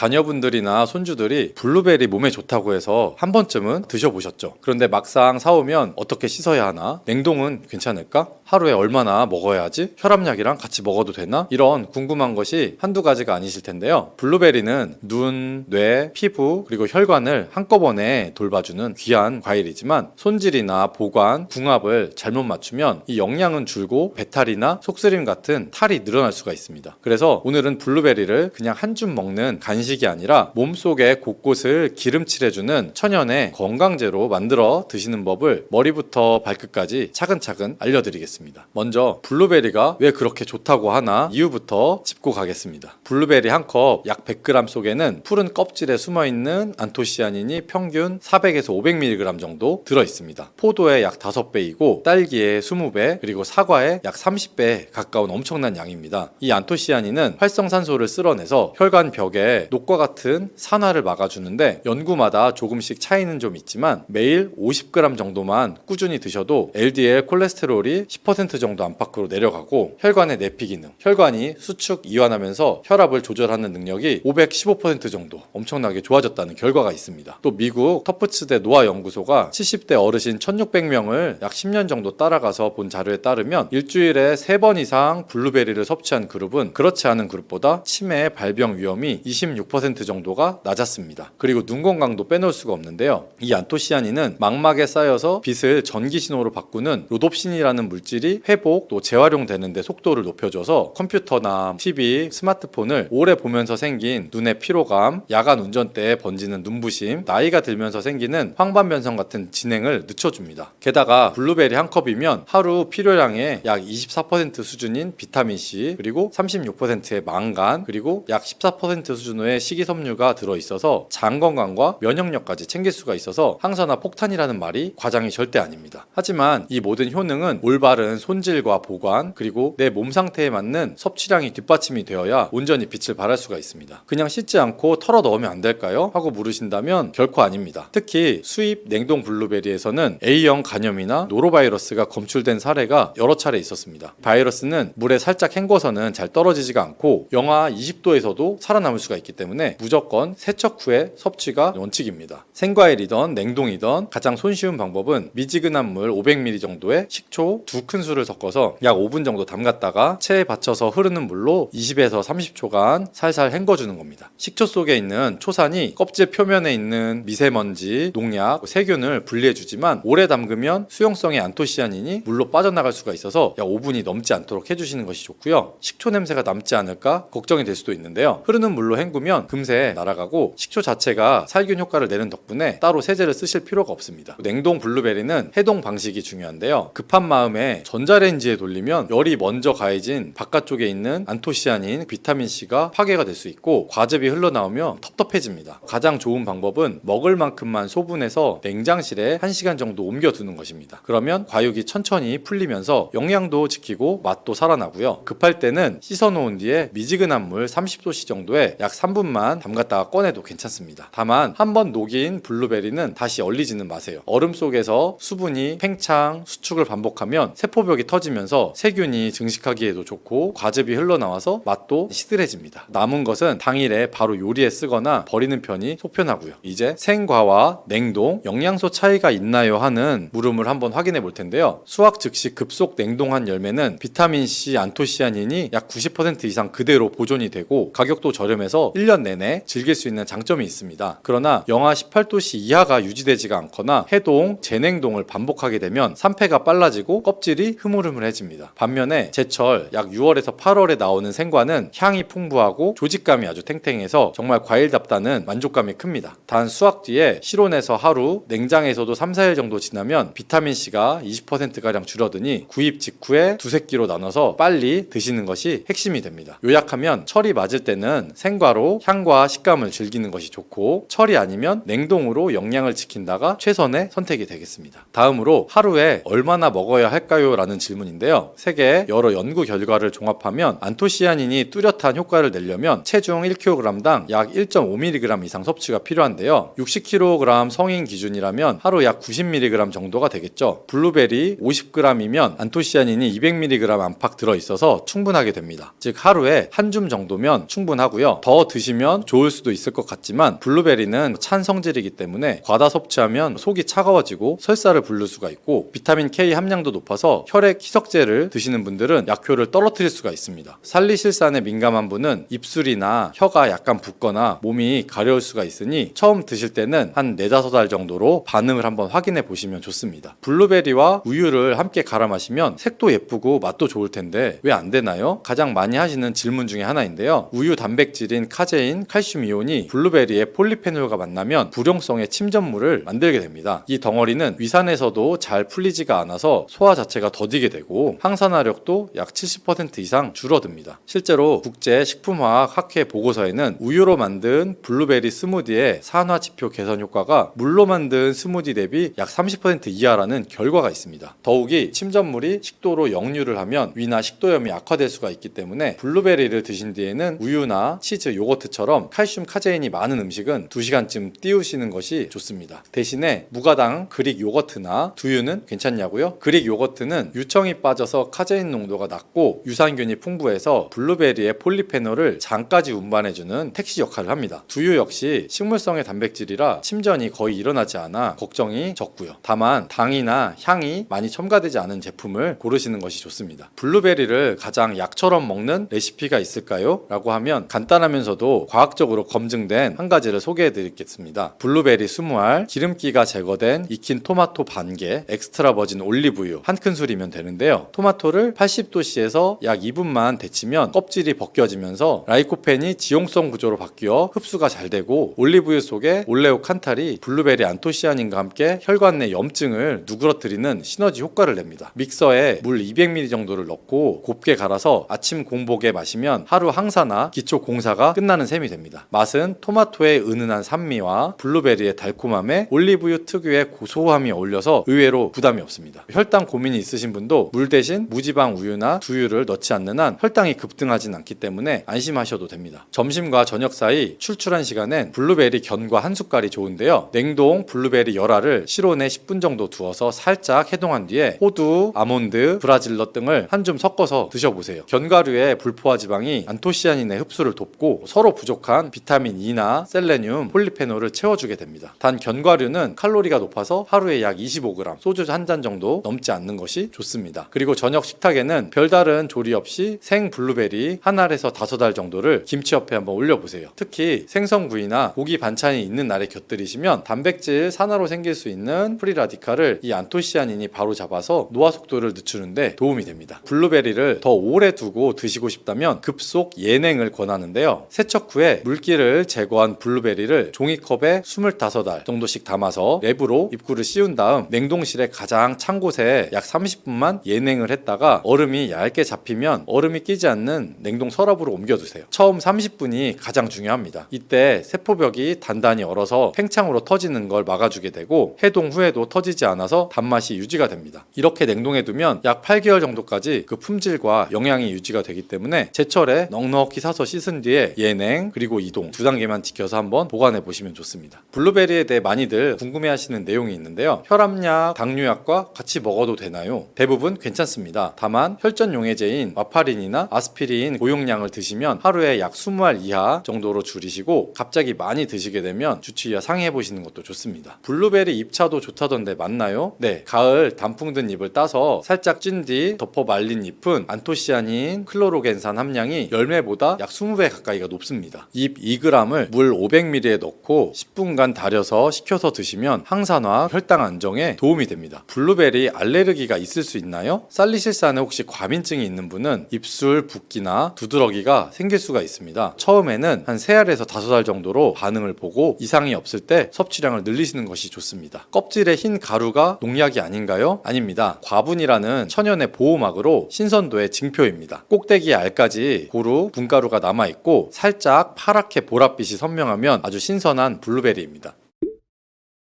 자녀분들이나 손주들이 블루베리 몸에 좋다고 해서 한 번쯤은 드셔보셨죠. 그런데 막상 사오면 어떻게 씻어야 하나? 냉동은 괜찮을까? 하루에 얼마나 먹어야 하지? 혈압약이랑 같이 먹어도 되나? 이런 궁금한 것이 한두 가지가 아니실 텐데요. 블루베리는 눈, 뇌, 피부, 그리고 혈관을 한꺼번에 돌봐주는 귀한 과일이지만 손질이나 보관, 궁합을 잘못 맞추면 이 영양은 줄고 배탈이나 속쓰림 같은 탈이 늘어날 수가 있습니다. 그래서 오늘은 블루베리를 그냥 한 줌 먹는 간식이 아니라 몸속의 곳곳을 기름칠해주는 천연의 건강제로 만들어 드시는 법을 머리부터 발끝까지 차근차근 알려드리겠습니다. 먼저 블루베리가 왜 그렇게 좋다고 하나 이유부터 짚고 가겠습니다. 블루베리 한 컵 약 100g 속에는 푸른 껍질에 숨어있는 안토시아닌이 평균 400에서 500mg 정도 들어있습니다. 포도의 약 5배이고 딸기의 20배 그리고 사과의 약 30배에 가까운 엄청난 양입니다. 이 안토시아닌은 활성산소를 쓸어내서 혈관 벽에 녹과 같은 산화를 막아주는데 연구마다 조금씩 차이는 좀 있지만 매일 50g 정도만 꾸준히 드셔도 LDL 콜레스테롤이 10% 정도 안팎으로 내려가고 혈관의 내피 기능, 혈관이 수축 이완하면서 혈압을 조절하는 능력이 515% 정도 엄청나게 좋아졌다는 결과가 있습니다. 또 미국 터프츠대 노화연구소가 70대 어르신 1600명을 약 10년 정도 따라가서 본 자료에 따르면 일주일에 3번 이상 블루베리를 섭취한 그룹은 그렇지 않은 그룹보다 치매 발병 위험이 26% 정도가 낮았습니다. 그리고 눈 건강도 빼놓을 수가 없는데요. 이 안토시아닌은 망막에 쌓여서 빛을 전기 신호로 바꾸는 로놉신이라는 물질이 회복 또 재활용되는데 속도를 높여줘서 컴퓨터나 TV, 스마트폰을 오래 보면서 생긴 눈의 피로감, 야간 운전대에 번지는 눈부심, 나이가 들면서 생기는 황반변성 같은 진행을 늦춰줍니다. 게다가 블루베리 한 컵이면 하루 필요량의 약 24% 수준인 비타민C 그리고 36%의 망간 그리고 약 14% 수준의 식이섬유가 들어있어서 장 건강과 면역력까지 챙길 수가 있어서 항산화 폭탄이라는 말이 과장이 절대 아닙니다. 하지만 이 모든 효능은 올바른 손질과 보관 그리고 내 몸 상태에 맞는 섭취량이 뒷받침이 되어야 온전히 빛을 발할 수가 있습니다. 그냥 씻지 않고 털어 넣으면 안 될까요? 하고 물으신다면 결코 아닙니다. 특히 수입 냉동 블루베리에서는 A형 간염이나 노로바이러스가 검출된 사례가 여러 차례 있었습니다. 바이러스는 물에 살짝 헹궈서는 잘 떨어지지가 않고 영하 20도에서도 살아남을 수가 있기 때문에 무조건 세척 후에 섭취가 원칙입니다. 생과일이던 냉동이던 가장 손쉬운 방법은 미지근한 물 500ml 정도에 식초 2큰술을 섞어서 약 5분 정도 담갔다가 체에 받쳐서 흐르는 물로 20에서 30초간 살살 헹궈주는 겁니다. 식초 속에 있는 초산이 껍질 표면에 있는 미세먼지, 농약, 세균을 분리해주지만 오래 담그면 수용성의 안토시아닌이 물로 빠져나갈 수가 있어서 약 5분이 넘지 않도록 해주시는 것이 좋고요. 식초 냄새가 남지 않을까 걱정이 될 수도 있는데요. 흐르는 물로 헹구면 금세 날아가고 식초 자체가 살균 효과를 내는 덕분에 따로 세제를 쓰실 필요가 없습니다. 냉동 블루베리는 해동 방식이 중요한데요. 급한 마음에 전자레인지에 돌리면 열이 먼저 가해진 바깥쪽에 있는 안토시아닌, 비타민C가 파괴가 될 수 있고 과즙이 흘러나오며 텁텁해집니다. 가장 좋은 방법은 먹을 만큼만 소분해서 냉장실에 1시간 정도 옮겨두는 것입니다. 그러면 과육이 천천히 풀리면서 영양도 지키고 맛도 살아나고요. 급할 때는 씻어놓은 뒤에 미지근한 물 30도씨 정도에 약 3분만 담갔다가 꺼내도 괜찮습니다. 다만 한번 녹인 블루베리는 다시 얼리지는 마세요. 얼음 속에서 수분이 팽창, 수축을 반복하면 세포벽이 터지면서 세균이 증식하기에도 좋고 과즙이 흘러나와서 맛도 시들해집니다. 남은 것은 당일에 바로 요리에 쓰거나 버리는 편이 속편하고요. 이제 생과와 냉동, 영양소 차이가 있나요 하는 물음을 한번 확인해 볼 텐데요. 수확 즉시 급속 냉동한 열매는 비타민C, 안토시아닌이 약 90% 이상 그대로 보존이 되고 가격도 저렴해서 1년 내내 즐길 수 있는 장점이 있습니다. 그러나 영하 18도씨 이하가 유지되지가 않거나 해동, 재냉동을 반복하게 되면 산패가 빨라지고 껍질이 흐물흐물해집니다. 반면에 제철 약 6월에서 8월에 나오는 생과는 향이 풍부하고 조직감이 아주 탱탱해서 정말 과일답다는 만족감이 큽니다. 단 수확 뒤에 실온에서 하루, 냉장에서도 3-4일 정도 지나면 비타민C가 20%가량 줄어드니 구입 직후에 두세 끼로 나눠서 빨리 드시는 것이 핵심이 됩니다. 요약하면 철이 맞을 때는 생과로 향과 식감을 즐기는 것이 좋고 철이 아니면 냉동으로 영양을 지킨다가 최선의 선택이 되겠습니다. 다음으로 하루에 얼마나 먹어야 할까요? 라는 질문인데요. 세계 여러 연구 결과를 종합하면 안토시아닌이 뚜렷한 효과를 내려면 체중 1kg당 약 1.5mg 이상 섭취가 필요한데요. 60kg 성인 기준이라면 하루 약 90mg 정도가 되겠죠. 블루베리 50g이면 안토시아닌이 200mg 안팎 들어있어서 충분하게 됩니다. 즉 하루에 한 줌 정도면 충분하고요. 더 드시면 드시면 좋을 수도 있을 것 같지만 블루베리는 찬 성질이기 때문에 과다 섭취하면 속이 차가워지고 설사를 부를 수가 있고 비타민 K 함량도 높아서 혈액 희석제를 드시는 분들은 약효를 떨어뜨릴 수가 있습니다. 살리실산에 민감한 분은 입술이나 혀가 약간 붓거나 몸이 가려울 수가 있으니 처음 드실 때는 한 4-5알 정도로 반응을 한번 확인해 보시면 좋습니다. 블루베리와 우유를 함께 갈아 마시면 색도 예쁘고 맛도 좋을 텐데 왜 안 되나요? 가장 많이 하시는 질문 중에 하나인데요. 우유 단백질인 카제인, 칼슘 이온이 블루베리의 폴리페놀과 만나면 불용성의 침전물을 만들게 됩니다. 이 덩어리는 위산에서도 잘 풀리지가 않아서 소화 자체가 더디게 되고 항산화력도 약 70% 이상 줄어듭니다. 실제로 국제식품화학 학회 보고서에는 우유로 만든 블루베리 스무디의 산화지표 개선 효과가 물로 만든 스무디 대비 약 30% 이하라는 결과가 있습니다. 더욱이 침전물이 식도로 역류를 하면 위나 식도염이 악화될 수가 있기 때문에 블루베리를 드신 뒤에는 우유나 치즈, 요거트처럼 칼슘, 카제인이 많은 음식은 2시간쯤 띄우시는 것이 좋습니다. 대신에 무가당 그릭 요거트나 두유는 괜찮냐고요? 그릭 요거트는 유청이 빠져서 카제인 농도가 낮고 유산균이 풍부해서 블루베리의 폴리페놀을 장까지 운반해주는 택시 역할을 합니다. 두유 역시 식물성의 단백질이라 침전이 거의 일어나지 않아 걱정이 적고요. 다만 당이나 향이 많이 첨가되지 않은 제품을 고르시는 것이 좋습니다. 블루베리를 가장 약처럼 먹는 레시피가 있을까요? 라고 하면 간단하면서도 과학적으로 검증된 한 가지를 소개해 드리겠습니다. 블루베리 20알, 기름기가 제거된 익힌 토마토 반개, 엑스트라 버진 올리브유 1큰술이면 되는데요. 토마토를 80도씨에서 약 2분만 데치면 껍질이 벗겨지면서 라이코펜이 지용성 구조로 바뀌어 흡수가 잘 되고 올리브유 속에 올레오칸탈이 블루베리 안토시아닌과 함께 혈관 내 염증을 누그러뜨리는 시너지 효과를 냅니다. 믹서에 물 200ml 정도를 넣고 곱게 갈아서 아침 공복에 마시면 하루 항사나 기초 공사가 끝나는 셈이 됩니다. 맛은 토마토의 은은한 산미와 블루베리의 달콤함에 올리브유 특유의 고소함이 어울려서 의외로 부담이 없습니다. 혈당 고민이 있으신 분도 물 대신 무지방 우유나 두유를 넣지 않는 한 혈당이 급등하진 않기 때문에 안심하셔도 됩니다. 점심과 저녁 사이 출출한 시간엔 블루베리 견과 한 숟갈이 좋은데요. 냉동 블루베리 열알을 실온에 10분 정도 두어서 살짝 해동한 뒤에 호두, 아몬드, 브라질넛 등을 한 줌 섞어서 드셔보세요. 견과류의 불포화 지방이 안토시아닌의 흡수를 돕고 서로 부족한 비타민 E나 셀레늄, 폴리페놀을 채워주게 됩니다. 단 견과류는 칼로리가 높아서 하루에 약 25g, 소주 한 잔 정도 넘지 않는 것이 좋습니다. 그리고 저녁 식탁에는 별다른 조리 없이 생 블루베리 한 알에서 5알 정도를 김치 옆에 한번 올려보세요. 특히 생선구이나 고기 반찬이 있는 날에 곁들이시면 단백질 산화로 생길 수 있는 프리라디칼을 이 안토시아닌이 바로 잡아서 노화 속도를 늦추는데 도움이 됩니다. 블루베리를 더 오래 두고 드시고 싶다면 급속 예냉을 권하는데요. 세척 후에 물기를 제거한 블루베리를 종이컵에 25알 정도씩 담아서 랩으로 입구를 씌운 다음 냉동실에 가장 찬 곳에 약 30분만 예냉을 했다가 얼음이 얇게 잡히면 얼음이 끼지 않는 냉동 서랍으로 옮겨두세요. 처음 30분이 가장 중요합니다. 이때 세포벽이 단단히 얼어서 팽창으로 터지는 걸 막아주게 되고 해동 후에도 터지지 않아서 단맛이 유지가 됩니다. 이렇게 냉동해두면 약 8개월 정도까지 그 품질과 영양이 유지가 되기 때문에 제철에 넉넉히 사서 씻은 뒤에 예냉 그리고 이동 2단계만 지켜서 한번 보관해 보시면 좋습니다. 블루베리에 대해 많이들 궁금해하시는 내용이 있는데요. 혈압약, 당뇨약과 같이 먹어도 되나요? 대부분 괜찮습니다. 다만 혈전용해제인 와파린이나 아스피린 고용량을 드시면 하루에 약 20알 이하 정도로 줄이시고 갑자기 많이 드시게 되면 주치의와 상의해 보시는 것도 좋습니다. 블루베리 잎차도 좋다던데 맞나요? 네, 가을 단풍 든 잎을 따서 살짝 찐 뒤 덮어 말린 잎은 안토시아닌, 클로로겐산 함량이 열매보다 약 20배 가까이가 높습니다. 잎 2g을 물 500ml에 넣고 10분간 달여서 식혀서 드시면 항산화, 혈당 안정에 도움이 됩니다. 블루베리 알레르기가 있을 수 있나요? 살리실산에 혹시 과민증이 있는 분은 입술 붓기나 두드러기가 생길 수가 있습니다. 처음에는 한 3알에서 5알 정도로 반응을 보고 이상이 없을 때 섭취량을 늘리시는 것이 좋습니다. 껍질에 흰 가루가 농약이 아닌가요? 아닙니다. 과분이라는 천연의 보호막으로 신선도의 징표입니다. 꼭대기 알까지 고루, 분가루가 남아있고 살짝 파랗게 보랏빛이 선명하면 아주 신선한 블루베리입니다.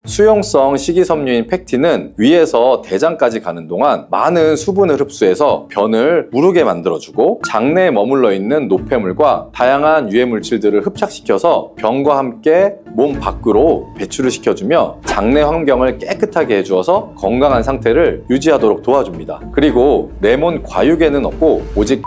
수용성 식이섬유인 팩틴은 위에서 대장까지 가는 동안 많은 수분을 흡수해서 변을 무르게 만들어주고 장내에 머물러 있는 노폐물과 다양한 유해 물질들을 흡착시켜서 변과 함께 몸 밖으로 배출을 시켜주며 장내 환경을 깨끗하게 해주어서 건강한 상태를 유지하도록 도와줍니다. 그리고 레몬 과육에는 없고 오직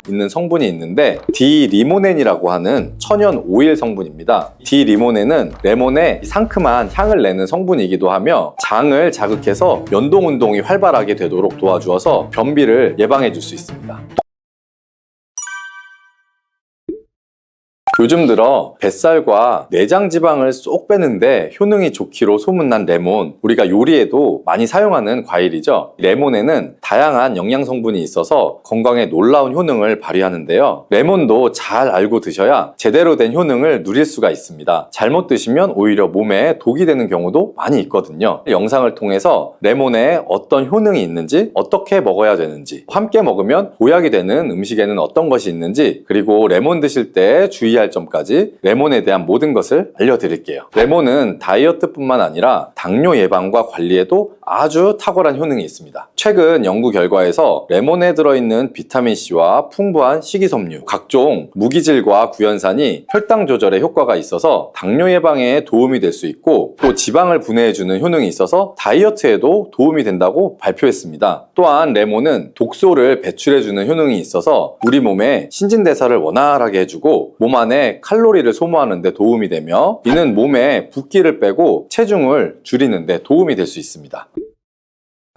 있는 성분이 있는데 디리모넨이라고 하는 천연 오일 성분입니다. 디리모넨은 레몬의 상큼한 향을 내는 성분이기도 하며 장을 자극해서 연동 운동이 활발하게 되도록 도와주어서 변비를 예방해 줄 수 있습니다. 요즘 들어 뱃살과 내장 지방을 쏙 빼는데 효능이 좋기로 소문난 레몬, 우리가 요리에도 많이 사용하는 과일이죠. 레몬에는 다양한 영양 성분이 있어서 건강에 놀라운 효능을 발휘하는데요. 레몬도 잘 알고 드셔야 제대로 된 효능을 누릴 수가 있습니다. 잘못 드시면 오히려 몸에 독이 되는 경우도 많이 있거든요. 영상을 통해서 레몬에 어떤 효능이 있는지, 어떻게 먹어야 되는지, 함께 먹으면 보약이 되는 음식에는 어떤 것이 있는지, 그리고 레몬 드실 때 주의할 점까지 레몬에 대한 모든 것을 알려드릴게요. 레몬은 다이어트뿐만 아니라 당뇨 예방과 관리에도 아주 탁월한 효능이 있습니다. 최근 연구 결과에서 레몬에 들어있는 비타민C와 풍부한 식이섬유, 각종 무기질과 구연산이 혈당 조절에 효과가 있어서 당뇨 예방에 도움이 될 수 있고, 또 지방을 분해해주는 효능이 있어서 다이어트에도 도움이 된다고 발표했습니다. 또한 레몬은 독소를 배출해주는 효능이 있어서 우리 몸의 신진대사를 원활하게 해주고 몸 안에 칼로리를 소모하는 데 도움이 되며, 이는 몸에 붓기를 빼고 체중을 줄이는 데 도움이 될 수 있습니다.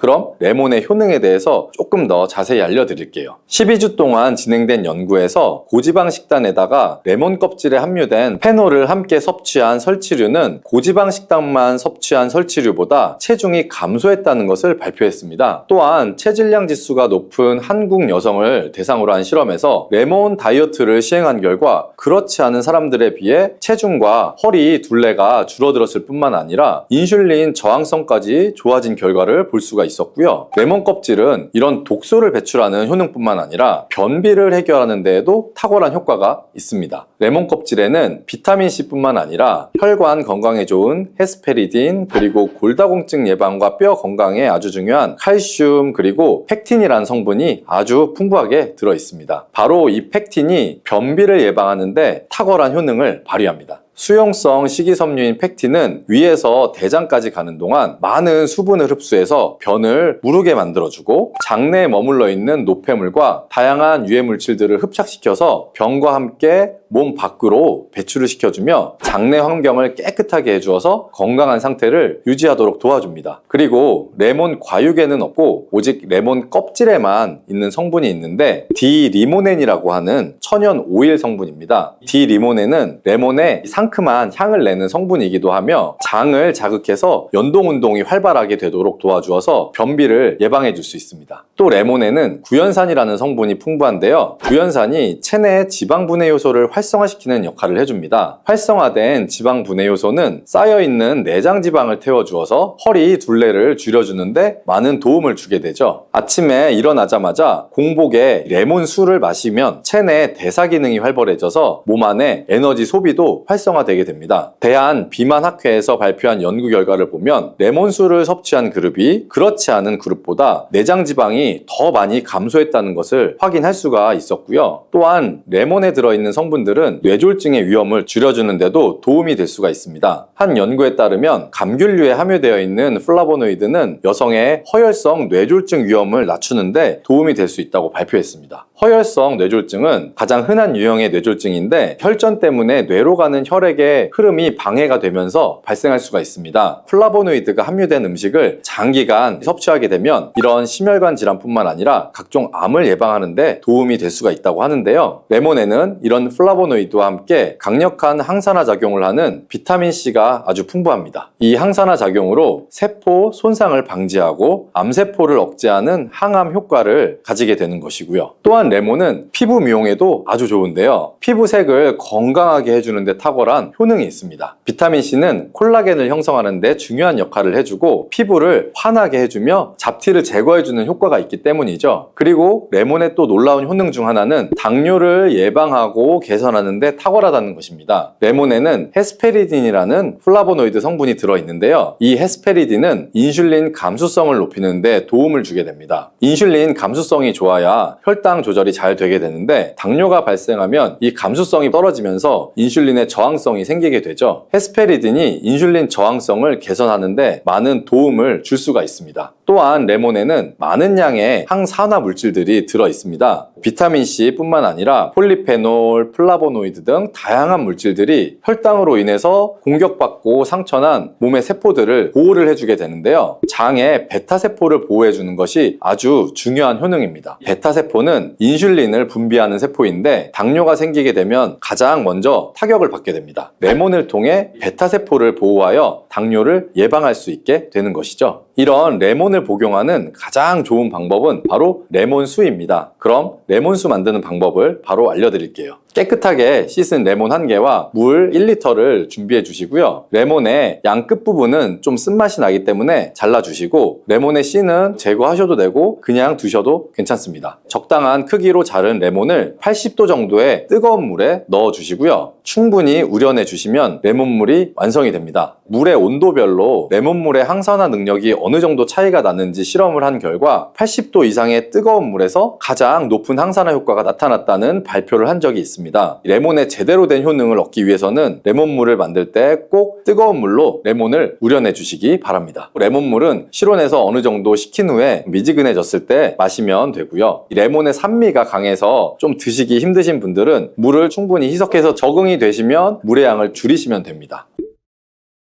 그럼 레몬의 효능에 대해서 조금 더 자세히 알려드릴게요. 12주 동안 진행된 연구에서 고지방 식단에다가 레몬 껍질에 함유된 페놀을 함께 섭취한 설치류는 고지방 식단만 섭취한 설치류보다 체중이 감소했다는 것을 발표했습니다. 또한 체질량 지수가 높은 한국 여성을 대상으로 한 실험에서 레몬 다이어트를 시행한 결과 그렇지 않은 사람들에 비해 체중과 허리 둘레가 줄어들었을 뿐만 아니라 인슐린 저항성까지 좋아진 결과를 볼 수가 있었고요. 레몬 껍질은 이런 독소를 배출하는 효능뿐만 아니라 변비를 해결하는 데에도 탁월한 효과가 있습니다. 레몬 껍질에는 비타민C뿐만 아니라 혈관 건강에 좋은 헤스페리딘, 그리고 골다공증 예방과 뼈 건강에 아주 중요한 칼슘, 그리고 팩틴이라는 성분이 아주 풍부하게 들어 있습니다. 바로 이 팩틴이 변비를 예방하는데 탁월한 효능을 발휘합니다. 수용성 식이섬유인 팩틴은 위에서 대장까지 가는 동안 많은 수분을 흡수해서 변을 무르게 만들어주고, 장내에 머물러 있는 노폐물과 다양한 유해 물질들을 흡착시켜서 변과 함께 몸 밖으로 배출을 시켜주며 장내 환경을 깨끗하게 해주어서 건강한 상태를 유지하도록 도와줍니다. 그리고 레몬 과육에는 없고 오직 레몬 껍질에만 있는 성분이 있는데 디리모넨이라고 하는 천연 오일 성분입니다. 디리모넨은 레몬의 상큼한 향을 내는 성분이기도 하며 장을 자극해서 연동 운동이 활발하게 되도록 도와주어서 변비를 예방해 줄 수 있습니다. 또 레몬에는 구연산이라는 성분이 풍부한데요. 구연산이 체내의 지방 분해 요소를 활성화시키는 역할을 해줍니다. 활성화된 지방 분해 요소는 쌓여있는 내장 지방을 태워주어서 허리 둘레를 줄여주는데 많은 도움을 주게 되죠. 아침에 일어나자마자 공복에 레몬 술을 마시면 체내 대사 기능이 활발해져서 몸 안에 에너지 소비도 활성화되게 됩니다. 대한비만학회에서 발표한 연구 결과를 보면 레몬술을 섭취한 그룹이 그렇지 않은 그룹보다 내장 지방이 더 많이 감소했다는 것을 확인할 수가 있었고요. 또한 레몬에 들어있는 성분들은 뇌졸중의 위험을 줄여주는 데도 도움이 될 수가 있습니다. 한 연구에 따르면 감귤류에 함유되어 있는 플라보노이드는 여성의 허혈성 뇌졸중 위험을 낮추는데 도움이 될 수 있다고 발표했습니다. 허혈성 뇌졸중은 가장 흔한 유형의 뇌졸중인데 혈전 때문에 뇌로 가는 혈액의 흐름이 방해가 되면서 발생할 수가 있습니다. 플라보노이드가 함유된 음식을 장기간 섭취하게 되면 이런 심혈관 질환뿐만 아니라 각종 암을 예방하는 데 도움이 될 수가 있다고 하는데요. 레몬에는 이런 플라보노이드와 함께 강력한 항산화 작용을 하는 비타민C가 아주 풍부합니다. 이 항산화 작용으로 세포 손상을 방지하고 암세포를 억제하는 항암 효과를 가지게 되는 것이고요. 또한 레몬은 피부 미용에도 아주 좋은데요. 피부색을 건강하게 해주는 데 탁월한 효능이 있습니다. 비타민C는 콜라겐을 형성하는 데 중요한 역할을 해주고 피부를 환하게 해주며 잡티를 제거해주는 효과가 있기 때문이죠. 그리고 레몬의 또 놀라운 효능 중 하나는 당뇨를 예방하고 개선하는 데 탁월하다는 것입니다. 레몬에는 헤스페리딘이라는 플라보노이드 성분이 들어있는데요. 이 헤스페리딘은 인슐린 감수성을 높이는 데 도움을 주게 됩니다. 인슐린 감수성이 좋아야 혈당 조절이 잘 되게 되는데 당뇨가 발생하면 이 감수성이 떨어지면서 인슐린의 저항성이 생기게 되죠. 헤스페리딘이 인슐린 저항성을 개선하는 데 많은 도움을 줄 수가 있습니다. 또한 레몬에는 많은 양의 항산화 물질들이 들어 있습니다. 비타민C 뿐만 아니라 폴리페놀, 플라보노이드 등 다양한 물질들이 혈당으로 인해서 공격받고 상처난 몸의 세포들을 보호를 해주게 되는데요. 장의 베타세포를 보호해주는 것이 아주 중요한 효능입니다. 베타세포는 인슐린을 분비하는 세포인데 당뇨가 생기게 되면 가장 먼저 타격을 받게 됩니다. 레몬을 통해 베타세포를 보호하여 당뇨를 예방할 수 있게 되는 것이죠. 이런 레몬을 복용하는 가장 좋은 방법은 바로 레몬수입니다. 그럼 레몬수 만드는 방법을 바로 알려드릴게요. 깨끗하게 씻은 레몬 1개와 물 1리터를 준비해 주시고요. 레몬의 양 끝부분은 좀 쓴맛이 나기 때문에 잘라주시고 레몬의 씨는 제거하셔도 되고 그냥 두셔도 괜찮습니다. 적당한 크기로 자른 레몬을 80도 정도의 뜨거운 물에 넣어 주시고요. 충분히 우려내 주시면 레몬물이 완성이 됩니다. 물의 온도별로 레몬물의 항산화 능력이 어느 정도 차이가 나는지 실험을 한 결과 80도 이상의 뜨거운 물에서 가장 높은 항산화 효과가 나타났다는 발표를 한 적이 있습니다. 레몬의 제대로 된 효능을 얻기 위해서는 레몬물을 만들 때 꼭 뜨거운 물로 레몬을 우려내 주시기 바랍니다. 레몬물은 실온에서 어느 정도 식힌 후에 미지근해졌을 때 마시면 되고요. 레몬의 산미가 강해서 좀 드시기 힘드신 분들은 물을 충분히 희석해서 적응이 되시면 물의 양을 줄이시면 됩니다.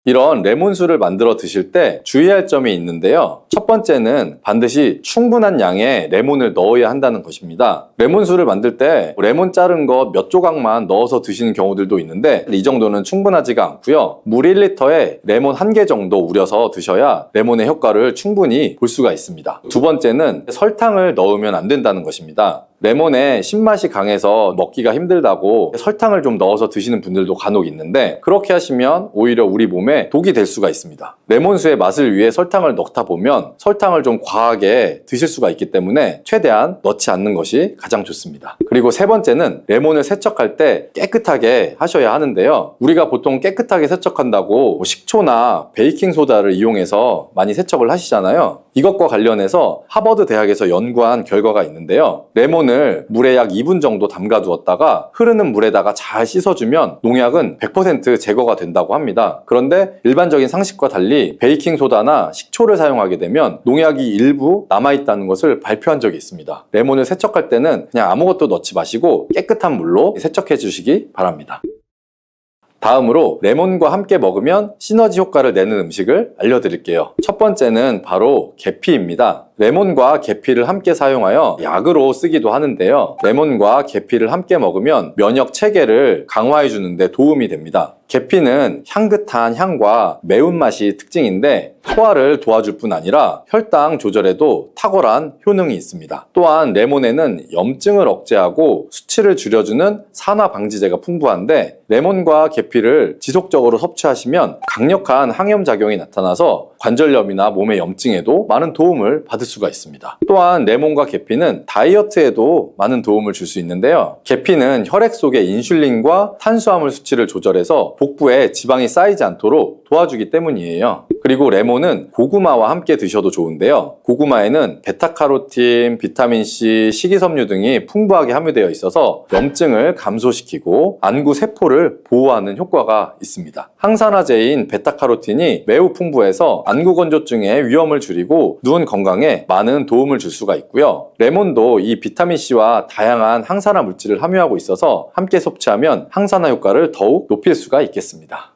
이런 레몬수를 만들어 드실 때 주의할 점이 있는데요. 첫 번째는 반드시 충분한 양의 레몬을 넣어야 한다는 것입니다. 레몬수를 만들 때 레몬 자른 거 몇 조각만 넣어서 드시는 경우들도 있는데 이 정도는 충분하지가 않고요. 물 1리터에 레몬 1개 정도 우려서 드셔야 레몬의 효과를 충분히 볼 수가 있습니다. 두 번째는 설탕을 넣으면 안 된다는 것입니다. 레몬의 신맛이 강해서 먹기가 힘들다고 설탕을 좀 넣어서 드시는 분들도 간혹 있는데 그렇게 하시면 오히려 우리 몸에 독이 될 수가 있습니다. 레몬수의 맛을 위해 설탕을 넣다 보면 설탕을 좀 과하게 드실 수가 있기 때문에 최대한 넣지 않는 것이 가장 좋습니다. 그리고 세 번째는 레몬을 세척할 때 깨끗하게 하셔야 하는데요. 우리가 보통 깨끗하게 세척한다고 식초나 베이킹소다를 이용해서 많이 세척을 하시잖아요. 이것과 관련해서 하버드 대학에서 연구한 결과가 있는데요. 레몬을 물에 약 2분 정도 담가 두었다가 흐르는 물에다가 잘 씻어주면 농약은 100% 제거가 된다고 합니다. 그런데 일반적인 상식과 달리 베이킹소다나 식초를 사용하게 되면 농약이 일부 남아있다는 것을 발표한 적이 있습니다. 레몬을 세척할 때는 그냥 아무것도 넣지 마시고 깨끗한 물로 세척해 주시기 바랍니다. 다음으로 레몬과 함께 먹으면 시너지 효과를 내는 음식을 알려드릴게요. 첫 번째는 바로 계피입니다. 레몬과 계피를 함께 사용하여 약으로 쓰기도 하는데요. 레몬과 계피를 함께 먹으면 면역 체계를 강화해 주는데 도움이 됩니다. 계피는 향긋한 향과 매운맛이 특징인데 소화를 도와줄 뿐 아니라 혈당 조절에도 탁월한 효능이 있습니다. 또한 레몬에는 염증을 억제하고 수치를 줄여주는 산화 방지제가 풍부한데 레몬과 계피를 지속적으로 섭취하시면 강력한 항염작용이 나타나서 관절염이나 몸의 염증에도 많은 도움을 받을 수가 있습니다. 또한 레몬과 계피는 다이어트에도 많은 도움을 줄 수 있는데요. 계피는 혈액 속의 인슐린과 탄수화물 수치를 조절해서 복부에 지방이 쌓이지 않도록 도와주기 때문이에요. 그리고 레몬은 고구마와 함께 드셔도 좋은데요. 고구마에는 베타카로틴, 비타민C, 식이섬유 등이 풍부하게 함유되어 있어서 염증을 감소시키고 안구 세포를 보호하는 효과가 있습니다. 항산화제인 베타카로틴이 매우 풍부해서 안구 건조증의 위험을 줄이고 눈 건강에 많은 도움을 줄 수가 있고요. 레몬도 이 비타민C와 다양한 항산화 물질을 함유하고 있어서 함께 섭취하면 항산화 효과를 더욱 높일 수가 있겠습니다.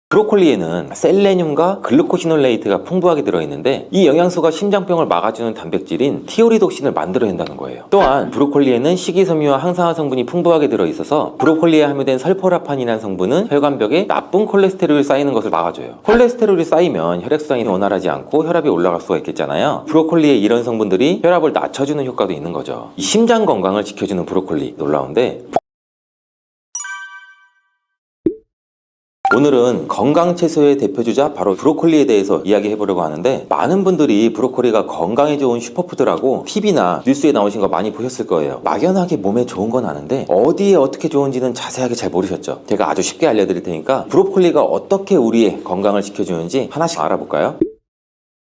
브로콜리에는 셀레늄과 글루코시놀레이트가 풍부하게 들어있는데 이 영양소가 심장병을 막아주는 단백질인 티오리독신을 만들어낸다는 거예요. 또한 브로콜리에는 식이섬유와 항산화 성분이 풍부하게 들어있어서 브로콜리에 함유된 설포라판이라는 성분은 혈관벽에 나쁜 콜레스테롤이 쌓이는 것을 막아줘요. 콜레스테롤이 쌓이면 혈액순환이 원활하지 않고 혈압이 올라갈 수가 있겠잖아요. 브로콜리에 이런 성분들이 혈압을 낮춰주는 효과도 있는 거죠. 이 심장 건강을 지켜주는 브로콜리 놀라운데 오늘은 건강채소의 대표주자 바로 브로콜리에 대해서 이야기해보려고 하는데 많은 분들이 브로콜리가 건강에 좋은 슈퍼푸드라고 TV나 뉴스에 나오신 거 많이 보셨을 거예요. 막연하게 몸에 좋은 건 아는데 어디에 어떻게 좋은지는 자세하게 잘 모르셨죠? 제가 아주 쉽게 알려드릴 테니까 브로콜리가 어떻게 우리의 건강을 지켜주는지 하나씩 알아볼까요?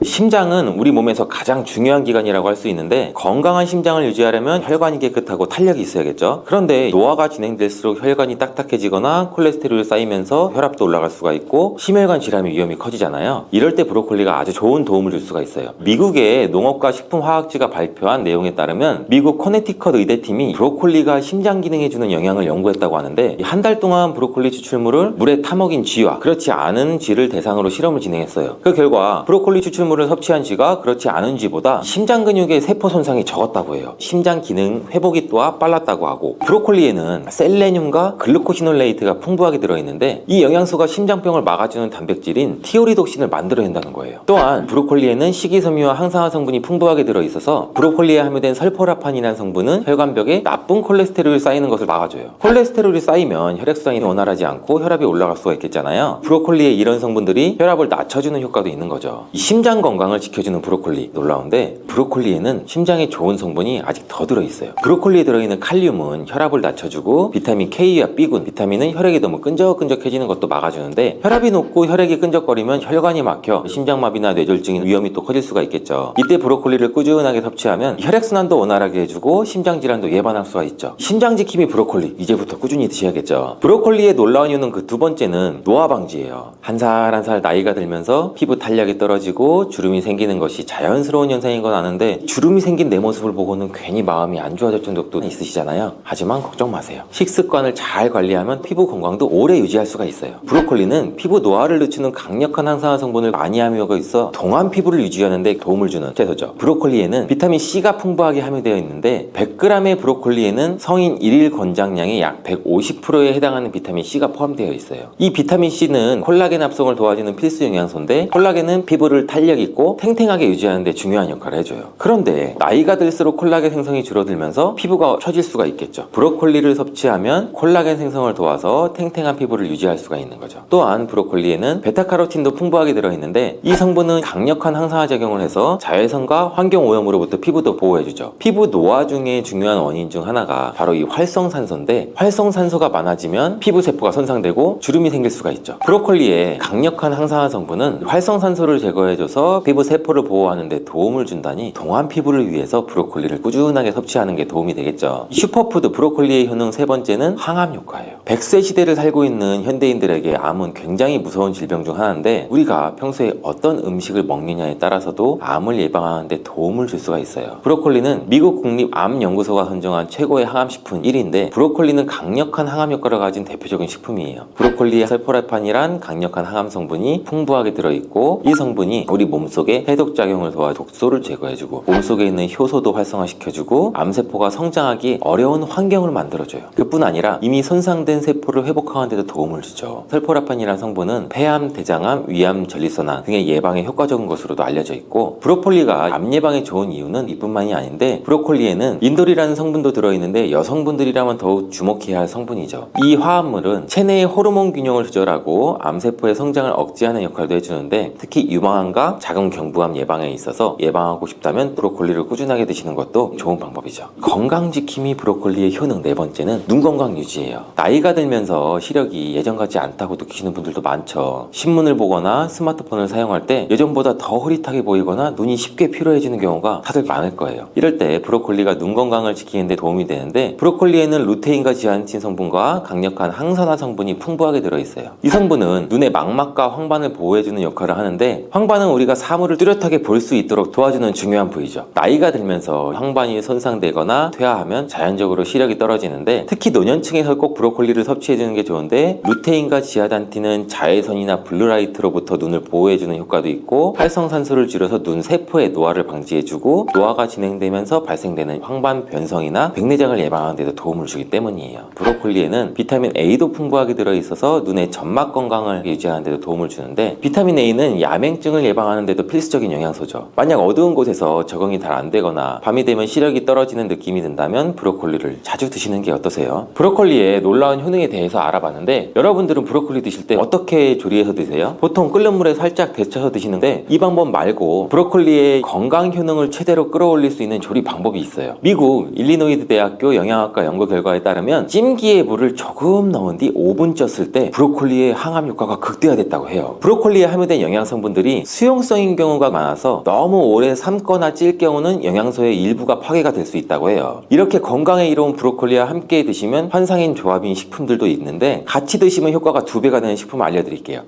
심장은 우리 몸에서 가장 중요한 기관이라고 할 수 있는데 건강한 심장을 유지하려면 혈관이 깨끗하고 탄력이 있어야겠죠. 그런데 노화가 진행될수록 혈관이 딱딱해지거나 콜레스테롤이 쌓이면서 혈압도 올라갈 수가 있고 심혈관 질환의 위험이 커지잖아요. 이럴 때 브로콜리가 아주 좋은 도움을 줄 수가 있어요. 미국의 농업과 식품화학지가 발표한 내용에 따르면 미국 코네티컷 의대팀이 브로콜리가 심장 기능에 주는 영향을 연구했다고 하는데 한 달 동안 브로콜리 추출물을 물에 타먹인 쥐와 그렇지 않은 쥐를 대상으로 실험을 진행했어요. 그 결과 브로콜리 추출물을 섭취한 쥐가 그렇지 않은 쥐보다 심장 근육의 세포 손상이 적었다고 해요. 심장 기능 회복이 또한 빨랐다고 하고, 브로콜리에는 셀레늄과 글루코시놀레이트가 풍부하게 들어있는데 이 영양소가 심장병을 막아주는 단백질인 티오리독신을 만들어낸다는 거예요. 또한 브로콜리에는 식이섬유와 항산화 성분이 풍부하게 들어있어서 브로콜리에 함유된 설포라판이라는 성분은 혈관벽에 나쁜 콜레스테롤이 쌓이는 것을 막아줘요. 콜레스테롤이 쌓이면 혈액순환이 원활하지 않고 혈압이 올라갈 수가 있겠잖아요. 브로콜리에 이런 성분들이 혈압을 낮춰주는 효과도 있는 거죠. 이 심장 건강을 지켜주는 브로콜리, 놀라운데 브로콜리에는 심장에 좋은 성분이 아직 더 들어있어요. 브로콜리에 들어있는 칼륨은 혈압을 낮춰주고 비타민 K와 B군, 비타민은 혈액이 너무 끈적끈적해지는 것도 막아주는데 혈압이 높고 혈액이 끈적거리면 혈관이 막혀 심장마비나 뇌졸중의 위험이 또 커질 수가 있겠죠. 이때 브로콜리를 꾸준하게 섭취하면 혈액순환도 원활하게 해주고 심장질환도 예방할 수가 있죠. 심장지킴이 브로콜리, 이제부터 꾸준히 드셔야겠죠. 브로콜리의 놀라운 이유는 그 두 번째는 노화 방지예요. 한 살 한 살 나이가 들면서 피부 탄력이 떨어지고 주름이 생기는 것이 자연스러운 현상인 건 아는데 주름이 생긴 내 모습을 보고는 괜히 마음이 안 좋아졌던 적도 있으시잖아요. 하지만 걱정 마세요. 식습관을 잘 관리하면 피부 건강도 오래 유지할 수가 있어요. 브로콜리는 피부 노화를 늦추는 강력한 항산화 성분을 많이 함유하고 있어 동안 피부를 유지하는 데 도움을 주는 채소죠. 브로콜리에는 비타민 C가 풍부하게 함유되어 있는데 100g의 브로콜리에는 성인 1일 권장량의 약 150%에 해당하는 비타민 C가 포함되어 있어요. 이 비타민 C는 콜라겐 합성을 도와주는 필수 영양소인데 콜라겐은 피부를 탄력 있고 탱탱하게 유지하는 데 중요한 역할을 해줘요. 그런데 나이가 들수록 콜라겐 생성이 줄어들면서 피부가 처질 수가 있겠죠. 브로콜리를 섭취하면 콜라겐 생성을 도와서 탱탱한 피부를 유지할 수가 있는 거죠. 또한 브로콜리에는 베타카로틴도 풍부하게 들어있는데 이 성분은 강력한 항산화 작용을 해서 자외선과 환경 오염으로부터 피부도 보호해주죠. 피부 노화 중에 중요한 원인 중 하나가 바로 이 활성산소인데 활성산소가 많아지면 피부 세포가 손상되고 주름이 생길 수가 있죠. 브로콜리의 강력한 항산화 성분은 활성산소를 제거해줘서 피부 세포를 보호하는 데 도움을 준다니 동안 피부를 위해서 브로콜리를 꾸준하게 섭취하는 게 도움이 되겠죠. 슈퍼푸드 브로콜리의 효능 세 번째는 항암 효과예요. 100세 시대를 살고 있는 현대인들에게 암은 굉장히 무서운 질병 중 하나인데 우리가 평소에 어떤 음식을 먹느냐에 따라서도 암을 예방하는 데 도움을 줄 수가 있어요. 브로콜리는 미국 국립암연구소가 선정한 최고의 항암식품 1위인데 브로콜리는 강력한 항암 효과를 가진 대표적인 식품이에요. 브로콜리에 설포라판이란 강력한 항암 성분이 풍부하게 들어있고 이 성분이 우리 몸속에 해독작용을 도와 독소를 제거해주고 몸속에 있는 효소도 활성화시켜주고 암세포가 성장하기 어려운 환경을 만들어줘요. 그뿐 아니라 이미 손상된 세포를 회복하는 데도 도움을 주죠. 설포라판이라는 성분은 폐암, 대장암, 위암, 전립선암 등의 예방에 효과적인 것으로도 알려져 있고 브로콜리가 암 예방에 좋은 이유는 이뿐만이 아닌데 브로콜리에는 인돌이라는 성분도 들어있는데 여성분들이라면 더욱 주목해야 할 성분이죠. 이 화합물은 체내의 호르몬 균형을 조절하고 암세포의 성장을 억제하는 역할도 해주는데 특히 유방암과 작은 경부암 예방에 있어서 예방하고 싶다면 브로콜리를 꾸준하게 드시는 것도 좋은 방법이죠. 건강지킴이 브로콜리의 효능 네 번째는 눈 건강 유지예요. 나이가 들면서 시력이 예전 같지 않다고 느끼시는 분들도 많죠. 신문을 보거나 스마트폰을 사용할 때 예전보다 더 흐릿하게 보이거나 눈이 쉽게 피로해지는 경우가 다들 많을 거예요. 이럴 때 브로콜리가 눈 건강을 지키는 데 도움이 되는데 브로콜리에는 루테인과 지안틴 성분과 강력한 항산화 성분이 풍부하게 들어있어요. 이 성분은 눈의 망막과 황반을 보호해주는 역할을 하는데 황반은 우리가 사물을 뚜렷하게 볼 수 있도록 도와주는 중요한 부위죠. 나이가 들면서 황반이 손상되거나 퇴화하면 자연적으로 시력이 떨어지는데 특히 노년층에서 꼭 브로콜리를 섭취해주는 게 좋은데 루테인과 지아단틴은 자외선이나 블루라이트로부터 눈을 보호해주는 효과도 있고 활성산소를 줄여서 눈 세포의 노화를 방지해주고 노화가 진행되면서 발생되는 황반 변성이나 백내장을 예방하는 데도 도움을 주기 때문이에요. 브로콜리에는 비타민 A도 풍부하게 들어있어서 눈의 점막 건강을 유지하는 데도 도움을 주는데 비타민 A는 야맹증을 예방하는 데도 필수적인 영양소죠. 만약 어두운 곳에서 적응이 잘 안 되거나 밤이 되면 시력이 떨어지는 느낌이 든다면 브로콜리를 자주 드시는 게 어떠세요? 브로콜리의 놀라운 효능에 대해서 알아봤는데 여러분들은 브로콜리 드실 때 어떻게 조리해서 드세요? 보통 끓는 물에 살짝 데쳐서 드시는데 이 방법 말고 브로콜리의 건강 효능을 최대로 끌어올릴 수 있는 조리 방법이 있어요. 미국 일리노이드 대학교 영양학과 연구 결과에 따르면 찜기에 물을 조금 넣은 뒤 5분 쪘을 때 브로콜리의 항암 효과가 극대화됐다고 해요. 브로콜리에 함유된 영양 성분들이 수용성 숙성인 경우가 많아서 너무 오래 삶거나 찔 경우는 영양소의 일부가 파괴가 될 수 있다고 해요. 이렇게 건강에 이로운 브로콜리와 함께 드시면 환상인 조합인 식품들도 있는데 같이 드시면 효과가 2배가 되는 식품을 알려드릴게요.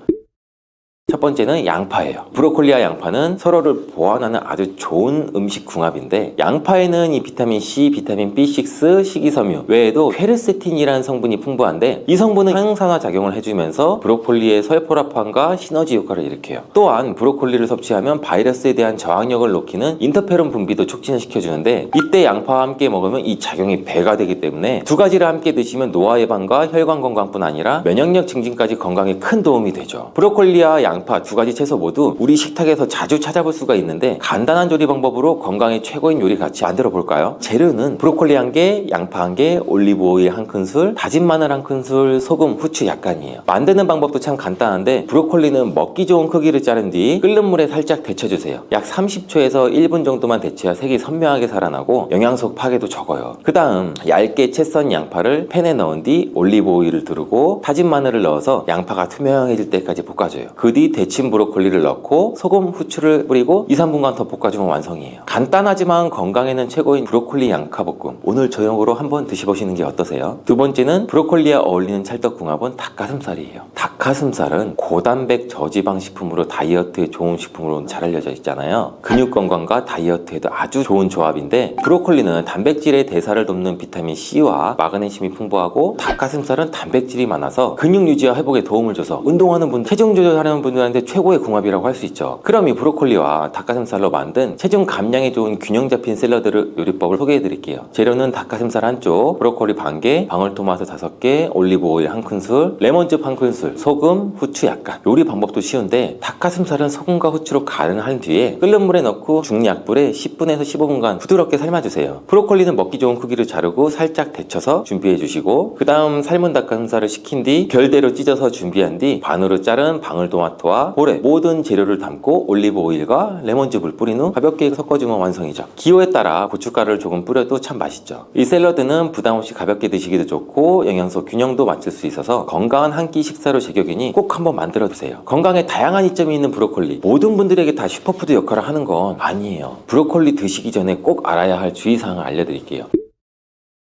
첫 번째는 양파예요. 브로콜리와 양파는 서로를 보완하는 아주 좋은 음식 궁합인데, 양파에는 이 비타민 C, 비타민 B6, 식이섬유 외에도 퀘르세틴이라는 성분이 풍부한데, 이 성분은 항산화 작용을 해주면서 브로콜리의 설포라판과 시너지 효과를 일으켜요. 또한 브로콜리를 섭취하면 바이러스에 대한 저항력을 높이는 인터페론 분비도 촉진을 시켜주는데, 이때 양파와 함께 먹으면 이 작용이 배가 되기 때문에 두 가지를 함께 드시면 노화 예방과 혈관 건강뿐 아니라 면역력 증진까지 건강에 큰 도움이 되죠. 브로콜리와 양파 두 가지 채소 모두 우리 식탁에서 자주 찾아볼 수가 있는데, 간단한 조리 방법으로 건강에 최고인 요리 같이 만들어 볼까요? 재료는 브로콜리 1개, 양파 1개, 올리브 오일 1큰술, 다진 마늘 1큰술, 소금, 후추 약간이에요. 만드는 방법도 참 간단한데, 브로콜리는 먹기 좋은 크기를 자른 뒤 끓는 물에 살짝 데쳐주세요. 약 30초에서 1분 정도만 데쳐야 색이 선명하게 살아나고 영양소 파괴도 적어요. 그 다음 얇게 채 썬 양파를 팬에 넣은 뒤 올리브 오일을 두르고 다진 마늘을 넣어서 양파가 투명해질 때까지 볶아줘요. 그 뒤 데친 브로콜리를 넣고 소금, 후추를 뿌리고 2-3분간 더 볶아주면 완성이에요. 간단하지만 건강에는 최고인 브로콜리 양파볶음, 오늘 저녁으로 한번 드셔보시는 게 어떠세요? 두 번째는 브로콜리와 어울리는 찰떡궁합은 닭가슴살이에요. 닭가슴살은 고단백 저지방 식품으로 다이어트에 좋은 식품으로 잘 알려져 있잖아요. 근육 건강과 다이어트에도 아주 좋은 조합인데, 브로콜리는 단백질의 대사를 돕는 비타민 C와 마그네슘이 풍부하고, 닭가슴살은 단백질이 많아서 근육 유지와 회복에 도움을 줘서 운동하는 분들, 체중 조절하는 분들한테 최고의 궁합이라고 할 수 있죠. 그럼 이 브로콜리와 닭가슴살로 만든 체중 감량에 좋은 균형 잡힌 샐러드 요리법을 소개해 드릴게요. 재료는 닭가슴살 한쪽, 브로콜리 반개, 방울토마토 5개, 올리브 오일 1큰술, 레몬즙 1큰술, 소금, 후추 약간. 요리 방법도 쉬운데, 닭가슴살은 소금과 후추로 간을 한 뒤에 끓는 물에 넣고 중약불에 10분에서 15분간 부드럽게 삶아주세요. 브로콜리는 먹기 좋은 크기로 자르고 살짝 데쳐서 준비해 주시고, 그 다음 삶은 닭가슴살을 식힌 뒤 별대로 찢어서 준비한 뒤 반으로 자른 방울토마토와 볼에 모든 재료를 담고 올리브 오일과 레몬즙을 뿌린 후 가볍게 섞어주면 완성이죠. 기호에 따라 고춧가루를 조금 뿌려도 참 맛있죠. 이 샐러드는 부담없이 가볍게 드시기도 좋고 영양소 균형도 맞출 수 있어서 건강한 한 끼 식사로 제격이니 꼭 한번 만들어 드세요. 건강에 다양한 이점이 있는 브로콜리, 모든 분들에게 다 슈퍼푸드 역할을 하는 건 아니에요. 브로콜리 드시기 전에 꼭 알아야 할 주의사항을 알려드릴게요.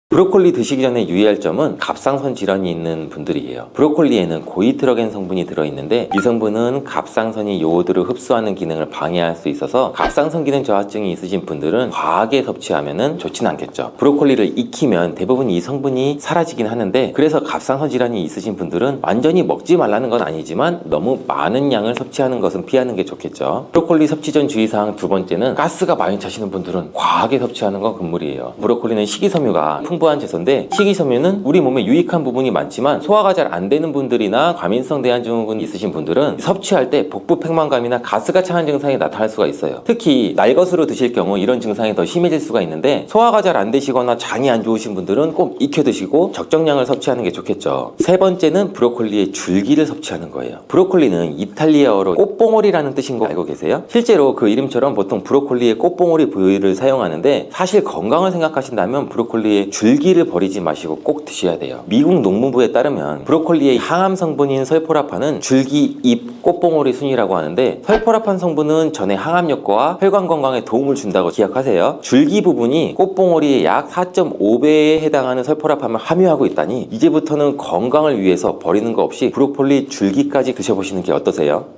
브로콜리 드시기 전에 유의할 점은 갑상선 질환이 있는 분들이에요. 브로콜리에는 고이트로겐 성분이 들어있는데, 이 성분은 갑상선이 요오드를 흡수하는 기능을 방해할 수 있어서 갑상선 기능 저하증이 있으신 분들은 과하게 섭취하면 좋진 않겠죠. 브로콜리를 익히면 대부분 이 성분이 사라지긴 하는데, 그래서 갑상선 질환이 있으신 분들은 완전히 먹지 말라는 건 아니지만 너무 많은 양을 섭취하는 것은 피하는 게 좋겠죠. 브로콜리 섭취 전 주의사항 두 번째는, 가스가 많이 차시는 분들은 과하게 섭취하는 건 금물이에요. 브로콜리는 식이섬유가 풍부한 채소인데, 식이섬유는 우리 몸에 유익한 부분이 많지만 소화가 잘 안 되는 분들이나 과민성 대한증후군 있으신 분들은 섭취할 때 복부 팽만감이나 가스가 차는 증상이 나타날 수가 있어요. 특히 날것으로 드실 경우 이런 증상이 더 심해질 수가 있는데, 소화가 잘 안 되시거나 장이 안 좋으신 분들은 꼭 익혀 드시고 적정량을 섭취하는 게 좋겠죠. 세 번째는 브로콜리의 줄기를 섭취하는 거예요. 브로콜리는 이탈리아어로 꽃봉오리라는 뜻인 거 알고 계세요? 실제로 그 이름처럼 보통 브로콜리의 꽃봉오리 부위를 사용하는데, 사실 건강을 생각하신다면 브로콜리의 줄기를 버리지 마시고 꼭 드셔야 돼요. 미국 농무부에 따르면 브로콜리의 항암 성분인 설포라판은 줄기, 잎, 꽃봉오리 순이라고 하는데, 설포라판 성분은 전의 항암 효과와 혈관 건강에 도움을 준다고 기억하세요. 줄기 부분이 꽃봉오리의 약 4.5배에 해당하는 설포라판을 함유하고 있다니, 이제부터는 건강을 위해서 버리는 거 없이 브로콜리 줄기까지 드셔보시는 게 어떠세요?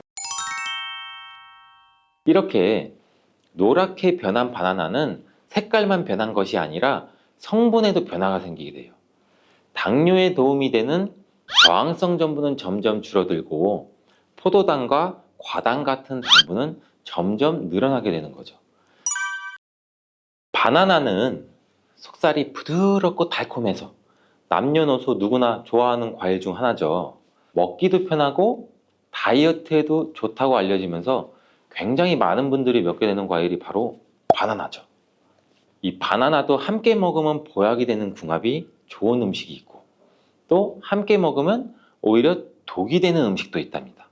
이렇게 노랗게 변한 바나나는 색깔만 변한 것이 아니라 성분에도 변화가 생기게 돼요. 당뇨에 도움이 되는 저항성 전분은 점점 줄어들고, 포도당과 과당 같은 당분은 점점 늘어나게 되는 거죠. 바나나는 속살이 부드럽고 달콤해서 남녀노소 누구나 좋아하는 과일 중 하나죠. 먹기도 편하고 다이어트에도 좋다고 알려지면서 굉장히 많은 분들이 먹게 되는 과일이 바로 바나나죠. 이 바나나도 함께 먹으면 보약이 되는 궁합이 좋은 음식이 있고, 또 함께 먹으면 오히려 독이 되는 음식도 있답니다.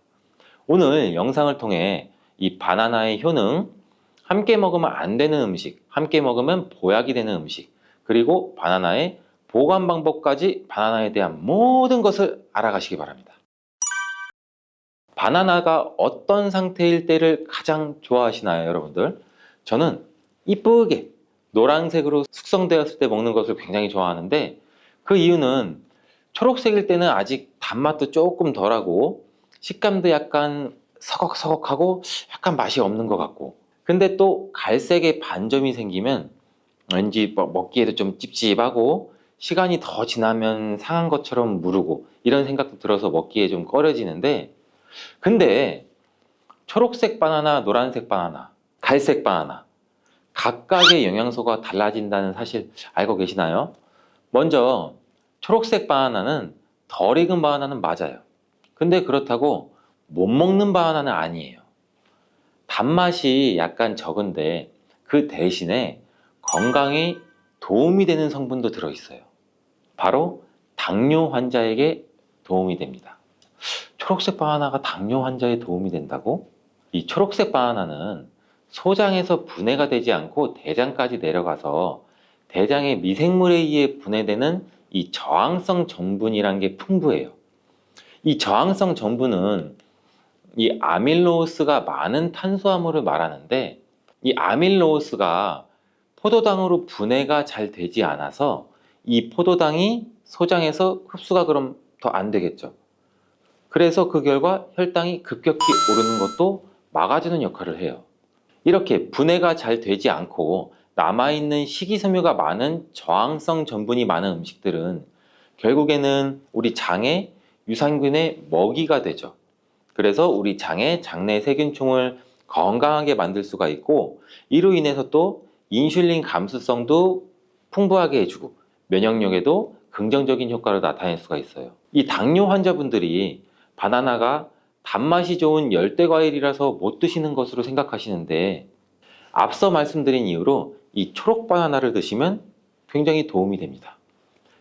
오늘 영상을 통해 이 바나나의 효능, 함께 먹으면 안 되는 음식, 함께 먹으면 보약이 되는 음식, 그리고 바나나의 보관 방법까지, 바나나에 대한 모든 것을 알아가시기 바랍니다. 바나나가 어떤 상태일 때를 가장 좋아하시나요, 여러분들? 저는 이쁘게 노란색으로 숙성되었을 때 먹는 것을 굉장히 좋아하는데, 그 이유는 초록색일 때는 아직 단맛도 조금 덜하고 식감도 약간 서걱서걱하고 약간 맛이 없는 것 같고, 근데 또 갈색의 반점이 생기면 왠지 먹기에도 좀 찝찝하고 시간이 더 지나면 상한 것처럼 무르고 이런 생각도 들어서 먹기에 좀 꺼려지는데, 근데 초록색 바나나, 노란색 바나나, 갈색 바나나 각각의 영양소가 달라진다는 사실 알고 계시나요? 먼저 초록색 바나나는 덜 익은 바나나는 맞아요. 근데 그렇다고 못 먹는 바나나는 아니에요. 단맛이 약간 적은데 그 대신에 건강에 도움이 되는 성분도 들어있어요. 바로 당뇨 환자에게 도움이 됩니다. 초록색 바나나가 당뇨 환자에 도움이 된다고? 이 초록색 바나나는 소장에서 분해가 되지 않고 대장까지 내려가서 대장의 미생물에 의해 분해되는 이 저항성 전분이란 게 풍부해요. 이 저항성 전분은 이 아밀로스가 많은 탄수화물을 말하는데, 이 아밀로스가 포도당으로 분해가 잘 되지 않아서 이 포도당이 소장에서 흡수가 그럼 더 안 되겠죠. 그래서 그 결과 혈당이 급격히 오르는 것도 막아주는 역할을 해요. 이렇게 분해가 잘 되지 않고 남아있는 식이섬유가 많은 저항성 전분이 많은 음식들은 결국에는 우리 장에 유산균의 먹이가 되죠. 그래서 우리 장에 장내 세균총을 건강하게 만들 수가 있고, 이로 인해서 또 인슐린 감수성도 풍부하게 해주고 면역력에도 긍정적인 효과를 나타낼 수가 있어요. 이 당뇨 환자분들이 바나나가 단맛이 좋은 열대 과일이라서 못 드시는 것으로 생각하시는데, 앞서 말씀드린 이유로 이 초록 바나나를 드시면 굉장히 도움이 됩니다.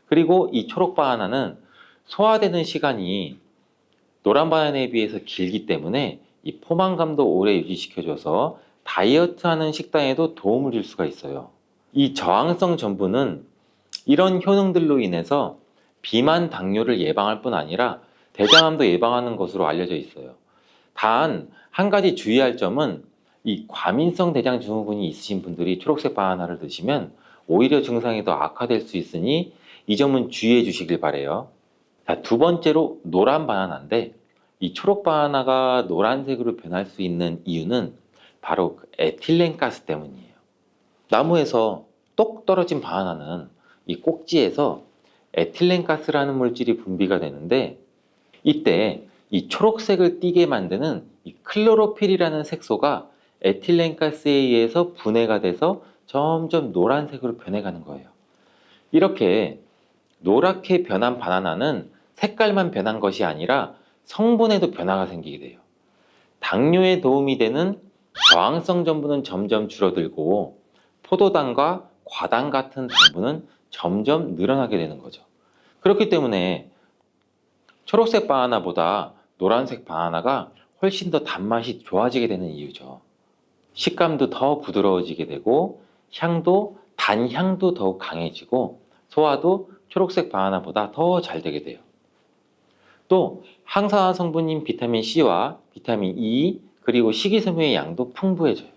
그리고 이 초록 바나나는 소화되는 시간이 노란 바나나에 비해서 길기 때문에 이 포만감도 오래 유지시켜줘서 다이어트하는 식단에도 도움을 줄 수가 있어요. 이 저항성 전분은 이런 효능들로 인해서 비만 당뇨를 예방할 뿐 아니라 대장암도 예방하는 것으로 알려져 있어요. 단 한 가지 주의할 점은 이 과민성 대장 증후군이 있으신 분들이 초록색 바나나를 드시면 오히려 증상이 더 악화될 수 있으니 이 점은 주의해 주시길 바래요. 자, 두 번째로 노란 바나나인데, 이 초록 바나나가 노란색으로 변할 수 있는 이유는 바로 그 에틸렌가스 때문이에요. 나무에서 똑 떨어진 바나나는 이 꼭지에서 에틸렌가스라는 물질이 분비가 되는데, 이때 이 초록색을 띠게 만드는 이 클로로필이라는 색소가 에틸렌가스에 의해서 분해가 돼서 점점 노란색으로 변해가는 거예요. 이렇게 노랗게 변한 바나나는 색깔만 변한 것이 아니라 성분에도 변화가 생기게 돼요. 당뇨에 도움이 되는 저항성 전분은 점점 줄어들고 포도당과 과당 같은 당분은 점점 늘어나게 되는 거죠. 그렇기 때문에 초록색 바나나보다 노란색 바나나가 훨씬 더 단맛이 좋아지게 되는 이유죠. 식감도 더 부드러워지게 되고 향도, 단향도 더욱 강해지고 소화도 초록색 바나나보다 더 잘 되게 돼요. 또 항산화 성분인 비타민 C와 비타민 E 그리고 식이섬유의 양도 풍부해져요.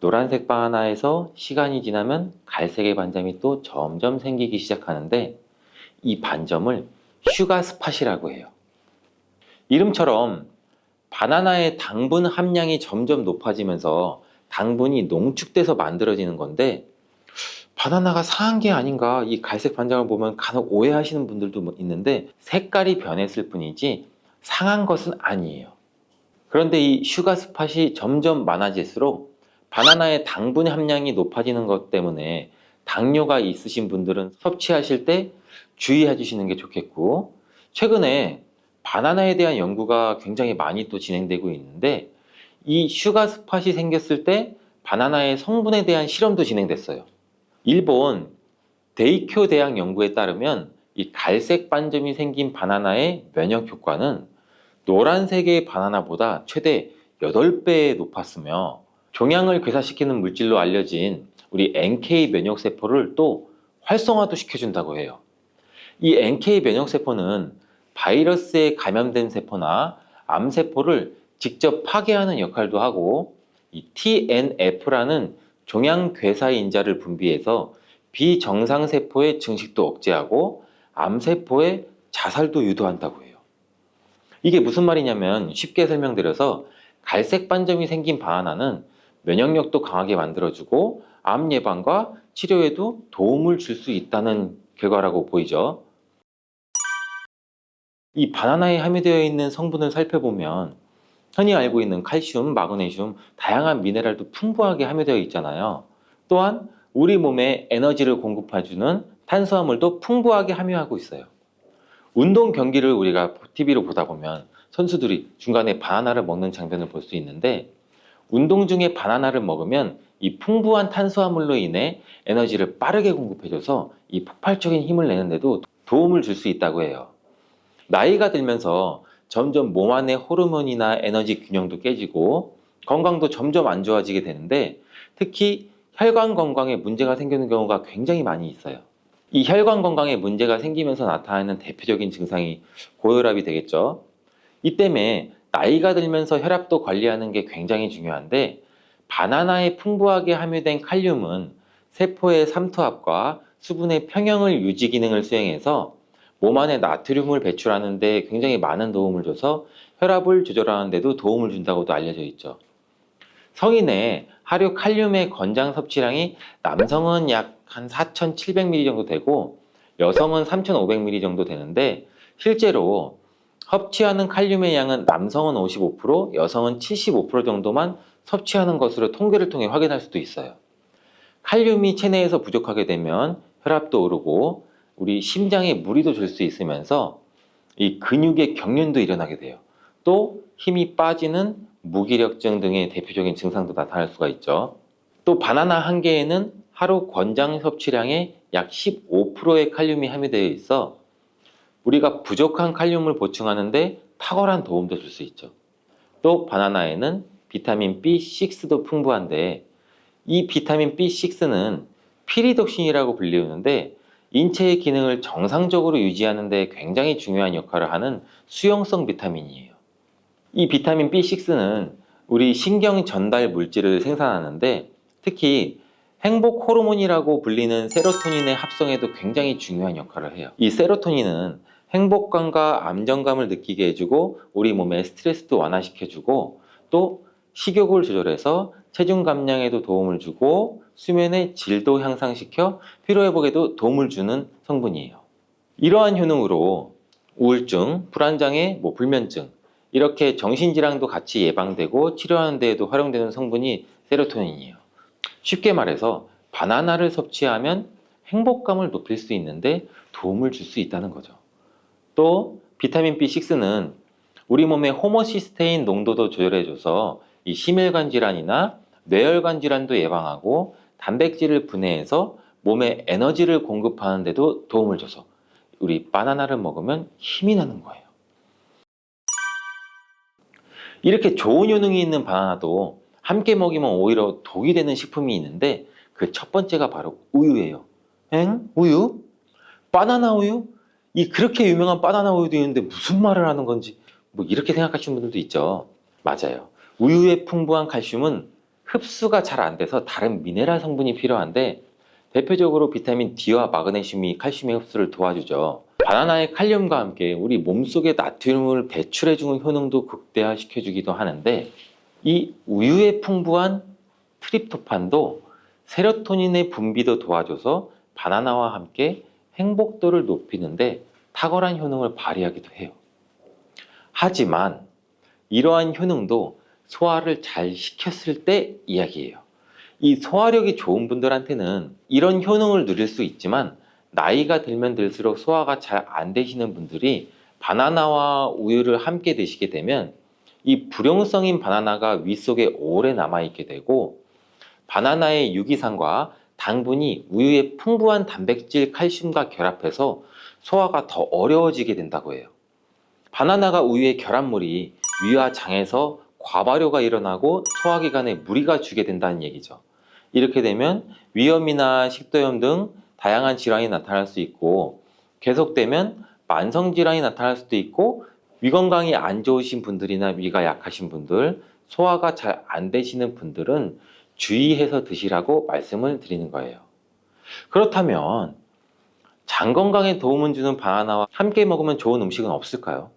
노란색 바나나에서 시간이 지나면 갈색의 반점이 또 점점 생기기 시작하는데, 이 반점을 슈가 스팟이라고 해요. 이름처럼 바나나의 당분 함량이 점점 높아지면서 당분이 농축돼서 만들어지는 건데, 바나나가 상한 게 아닌가, 이 갈색 반점을 보면 간혹 오해하시는 분들도 있는데 색깔이 변했을 뿐이지 상한 것은 아니에요. 그런데 이 슈가 스팟이 점점 많아질수록 바나나의 당분 함량이 높아지는 것 때문에 당뇨가 있으신 분들은 섭취하실 때 주의해 주시는 게 좋겠고, 최근에 바나나에 대한 연구가 굉장히 많이 또 진행되고 있는데, 이 슈가 스팟이 생겼을 때 바나나의 성분에 대한 실험도 진행됐어요. 일본 데이쿄 대학 연구에 따르면 이 갈색 반점이 생긴 바나나의 면역 효과는 노란색의 바나나보다 최대 8배 높았으며, 종양을 괴사시키는 물질로 알려진 우리 NK 면역세포를 또 활성화도 시켜준다고 해요. 이 NK 면역세포는 바이러스에 감염된 세포나 암세포를 직접 파괴하는 역할도 하고, 이 TNF라는 종양괴사인자를 분비해서 비정상세포의 증식도 억제하고 암세포의 자살도 유도한다고 해요. 이게 무슨 말이냐면 쉽게 설명드려서 갈색 반점이 생긴 바나나는 면역력도 강하게 만들어주고 암 예방과 치료에도 도움을 줄 수 있다는 결과라고 보이죠. 이 바나나에 함유되어 있는 성분을 살펴보면 흔히 알고 있는 칼슘, 마그네슘, 다양한 미네랄도 풍부하게 함유되어 있잖아요. 또한 우리 몸에 에너지를 공급해주는 탄수화물도 풍부하게 함유하고 있어요. 운동 경기를 우리가 TV로 보다 보면 선수들이 중간에 바나나를 먹는 장면을 볼 수 있는데, 운동 중에 바나나를 먹으면 이 풍부한 탄수화물로 인해 에너지를 빠르게 공급해줘서 이 폭발적인 힘을 내는데도 도움을 줄 수 있다고 해요. 나이가 들면서 점점 몸 안의 호르몬이나 에너지 균형도 깨지고 건강도 점점 안 좋아지게 되는데, 특히 혈관 건강에 문제가 생기는 경우가 굉장히 많이 있어요. 이 혈관 건강에 문제가 생기면서 나타나는 대표적인 증상이 고혈압이 되겠죠. 이 때문에 나이가 들면서 혈압도 관리하는 게 굉장히 중요한데, 바나나에 풍부하게 함유된 칼륨은 세포의 삼투압과 수분의 평형을 유지 기능을 수행해서 몸 안에 나트륨을 배출하는 데 굉장히 많은 도움을 줘서 혈압을 조절하는 데도 도움을 준다고도 알려져 있죠. 성인의 하루 칼륨의 권장 섭취량이 남성은 약 한 4,700ml 정도 되고 여성은 3,500ml 정도 되는데, 실제로 섭취하는 칼륨의 양은 남성은 55%, 여성은 75% 정도만 섭취하는 것으로 통계를 통해 확인할 수도 있어요. 칼륨이 체내에서 부족하게 되면 혈압도 오르고 우리 심장에 무리도 줄 수 있으면서 이 근육의 경련도 일어나게 돼요. 또 힘이 빠지는 무기력증 등의 대표적인 증상도 나타날 수가 있죠. 또 바나나 한 개에는 하루 권장 섭취량의 약 15%의 칼륨이 함유되어 있어 우리가 부족한 칼륨을 보충하는데 탁월한 도움도 줄 수 있죠. 또 바나나에는 비타민 B6도 풍부한데, 이 비타민 B6는 피리독신이라고 불리우는데 인체의 기능을 정상적으로 유지하는 데 굉장히 중요한 역할을 하는 수용성 비타민이에요. 이 비타민 B6는 우리 신경 전달 물질을 생산하는데, 특히 행복 호르몬이라고 불리는 세로토닌의 합성에도 굉장히 중요한 역할을 해요. 이 세로토닌은 행복감과 안정감을 느끼게 해주고 우리 몸의 스트레스도 완화시켜주고 또 식욕을 조절해서 체중 감량에도 도움을 주고 수면의 질도 향상시켜 피로회복에도 도움을 주는 성분이에요. 이러한 효능으로 우울증, 불안장애, 불면증 이렇게 정신질환도 같이 예방되고 치료하는 데에도 활용되는 성분이 세로토닌이에요. 쉽게 말해서 바나나를 섭취하면 행복감을 높일 수 있는데 도움을 줄 수 있다는 거죠. 또 비타민 B6는 우리 몸의 호모시스테인 농도도 조절해줘서 이 심혈관 질환이나 뇌혈관 질환도 예방하고 단백질을 분해해서 몸에 에너지를 공급하는 데도 도움을 줘서 우리 바나나를 먹으면 힘이 나는 거예요. 이렇게 좋은 효능이 있는 바나나도 함께 먹이면 오히려 독이 되는 식품이 있는데, 그 첫 번째가 바로 우유예요. 엥? 우유? 바나나 우유? 이 그렇게 유명한 바나나 우유도 있는데 무슨 말을 하는 건지 이렇게 생각하시는 분들도 있죠. 맞아요. 우유에 풍부한 칼슘은 흡수가 잘 안 돼서 다른 미네랄 성분이 필요한데, 대표적으로 비타민 D와 마그네슘이 칼슘의 흡수를 도와주죠. 바나나의 칼륨과 함께 우리 몸속에 나트륨을 배출해주는 효능도 극대화시켜주기도 하는데, 이 우유에 풍부한 트립토판도 세로토닌의 분비도 도와줘서 바나나와 함께 행복도를 높이는데 탁월한 효능을 발휘하기도 해요. 하지만 이러한 효능도 소화를 잘 시켰을 때 이야기예요. 이 소화력이 좋은 분들한테는 이런 효능을 누릴 수 있지만, 나이가 들면 들수록 소화가 잘 안 되시는 분들이 바나나와 우유를 함께 드시게 되면 이 불용성인 바나나가 위 속에 오래 남아있게 되고, 바나나의 유기산과 당분이 우유의 풍부한 단백질, 칼슘과 결합해서 소화가 더 어려워지게 된다고 해요. 바나나가 우유의 결합물이 위와 장에서 과발효가 일어나고 소화기관에 무리가 주게 된다는 얘기죠. 이렇게 되면 위염이나 식도염 등 다양한 질환이 나타날 수 있고, 계속되면 만성질환이 나타날 수도 있고 위 건강이 안 좋으신 분들이나 위가 약하신 분들, 소화가 잘 안 되시는 분들은 주의해서 드시라고 말씀을 드리는 거예요. 그렇다면 장 건강에 도움을 주는 바나나와 함께 먹으면 좋은 음식은 없을까요?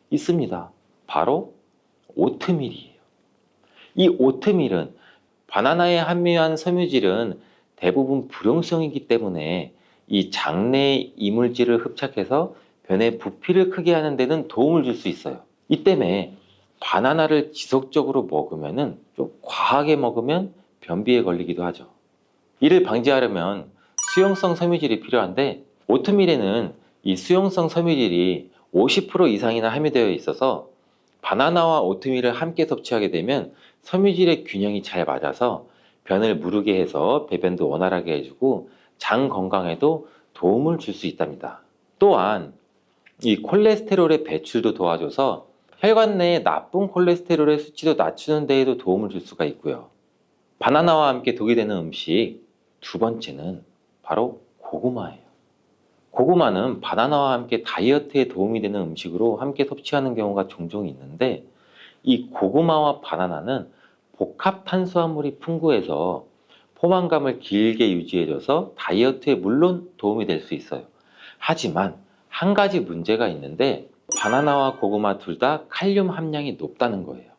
있습니다. 바로 오트밀이에요. 이 오트밀은 바나나에 함유한 섬유질은 대부분 불용성이기 때문에 이 장내 이물질을 흡착해서 변의 부피를 크게 하는 데는 도움을 줄 수 있어요. 이 때문에 바나나를 지속적으로 먹으면 좀 과하게 먹으면 변비에 걸리기도 하죠. 이를 방지하려면 수용성 섬유질이 필요한데 오트밀에는 이 수용성 섬유질이 50% 이상이나 함유되어 있어서 바나나와 오트밀을 함께 섭취하게 되면 섬유질의 균형이 잘 맞아서 변을 무르게 해서 배변도 원활하게 해주고 장 건강에도 도움을 줄 수 있답니다. 또한 이 콜레스테롤의 배출도 도와줘서 혈관 내의 나쁜 콜레스테롤의 수치도 낮추는 데에도 도움을 줄 수가 있고요. 바나나와 함께 독이 되는 음식 두 번째는 바로 고구마예요. 고구마는 바나나와 함께 다이어트에 도움이 되는 음식으로 함께 섭취하는 경우가 종종 있는데 이 고구마와 바나나는 복합 탄수화물이 풍부해서 포만감을 길게 유지해줘서 다이어트에 물론 도움이 될 수 있어요. 하지만 한 가지 문제가 있는데 바나나와 고구마 둘 다 칼륨 함량이 높다는 거예요.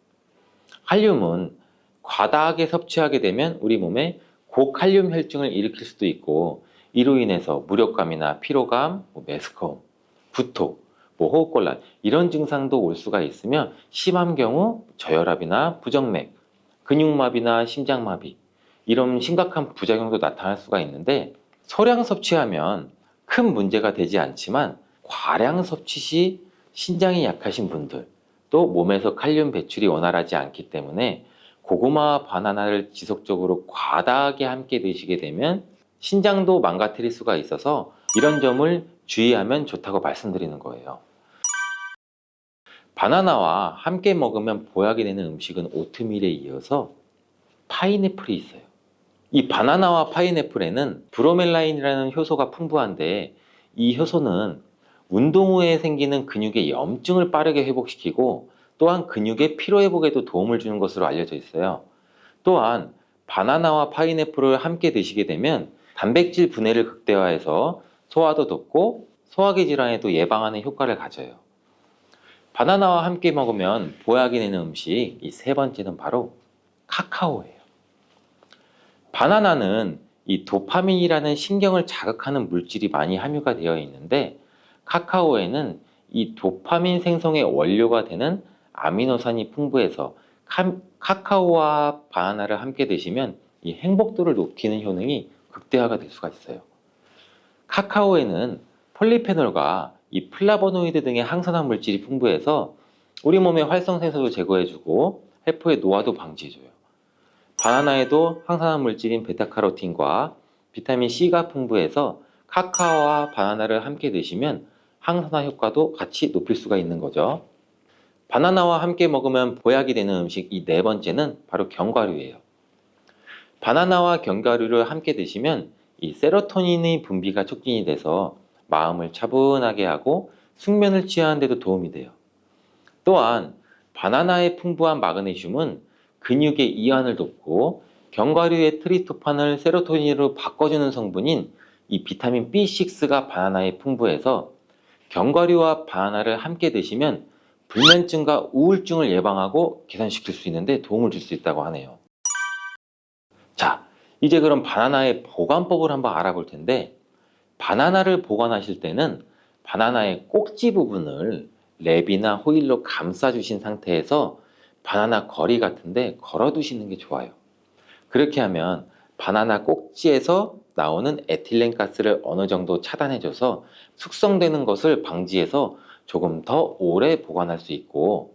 칼륨은 과다하게 섭취하게 되면 우리 몸에 고칼륨 혈증을 일으킬 수도 있고 이로 인해서 무력감이나 피로감, 메스꺼움, 구토, 호흡곤란 이런 증상도 올 수가 있으며 심한 경우 저혈압이나 부정맥, 근육마비나 심장마비 이런 심각한 부작용도 나타날 수가 있는데 소량 섭취하면 큰 문제가 되지 않지만 과량 섭취 시 신장이 약하신 분들 또 몸에서 칼륨 배출이 원활하지 않기 때문에 고구마와 바나나를 지속적으로 과다하게 함께 드시게 되면 신장도 망가뜨릴 수가 있어서 이런 점을 주의하면 좋다고 말씀드리는 거예요. 바나나와 함께 먹으면 보약이 되는 음식은 오트밀에 이어서 파인애플이 있어요. 이 바나나와 파인애플에는 브로멜라인이라는 효소가 풍부한데 이 효소는 운동 후에 생기는 근육의 염증을 빠르게 회복시키고 또한 근육의 피로 회복에도 도움을 주는 것으로 알려져 있어요. 또한 바나나와 파인애플을 함께 드시게 되면 단백질 분해를 극대화해서 소화도 돕고 소화기 질환에도 예방하는 효과를 가져요. 바나나와 함께 먹으면 보약이 되는 음식 이 세 번째는 바로 카카오예요. 바나나는 이 도파민이라는 신경을 자극하는 물질이 많이 함유가 되어 있는데 카카오에는 이 도파민 생성의 원료가 되는 아미노산이 풍부해서 카카오와 바나나를 함께 드시면 이 행복도를 높이는 효능이 극대화가 될 수가 있어요. 카카오에는 폴리페놀과 이 플라보노이드 등의 항산화 물질이 풍부해서 우리 몸의 활성산소도 제거해주고 세포의 노화도 방지해줘요. 바나나에도 항산화 물질인 베타카로틴과 비타민 C가 풍부해서 카카오와 바나나를 함께 드시면 항산화 효과도 같이 높일 수가 있는 거죠. 바나나와 함께 먹으면 보약이 되는 음식 이 네 번째는 바로 견과류예요. 바나나와 견과류를 함께 드시면 이 세로토닌의 분비가 촉진이 돼서 마음을 차분하게 하고 숙면을 취하는 데도 도움이 돼요. 또한 바나나의 풍부한 마그네슘은 근육의 이완을 돕고 견과류의 트리토판을 세로토닌으로 바꿔주는 성분인 이 비타민 B6가 바나나에 풍부해서 견과류와 바나나를 함께 드시면 불면증과 우울증을 예방하고 개선시킬 수 있는데 도움을 줄 수 있다고 하네요. 자, 이제 그럼 바나나의 보관법을 한번 알아볼 텐데 바나나를 보관하실 때는 바나나의 꼭지 부분을 랩이나 호일로 감싸주신 상태에서 바나나 거리 같은데 걸어두시는 게 좋아요. 그렇게 하면 바나나 꼭지에서 나오는 에틸렌 가스를 어느 정도 차단해줘서 숙성되는 것을 방지해서 조금 더 오래 보관할 수 있고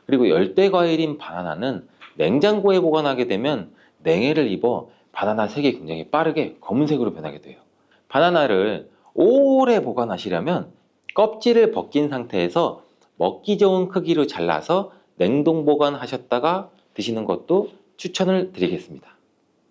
그리고 열대 과일인 바나나는 냉장고에 보관하게 되면 냉해를 입어 바나나 색이 굉장히 빠르게 검은색으로 변하게 돼요. 바나나를 오래 보관하시려면 껍질을 벗긴 상태에서 먹기 좋은 크기로 잘라서 냉동 보관하셨다가 드시는 것도 추천을 드리겠습니다.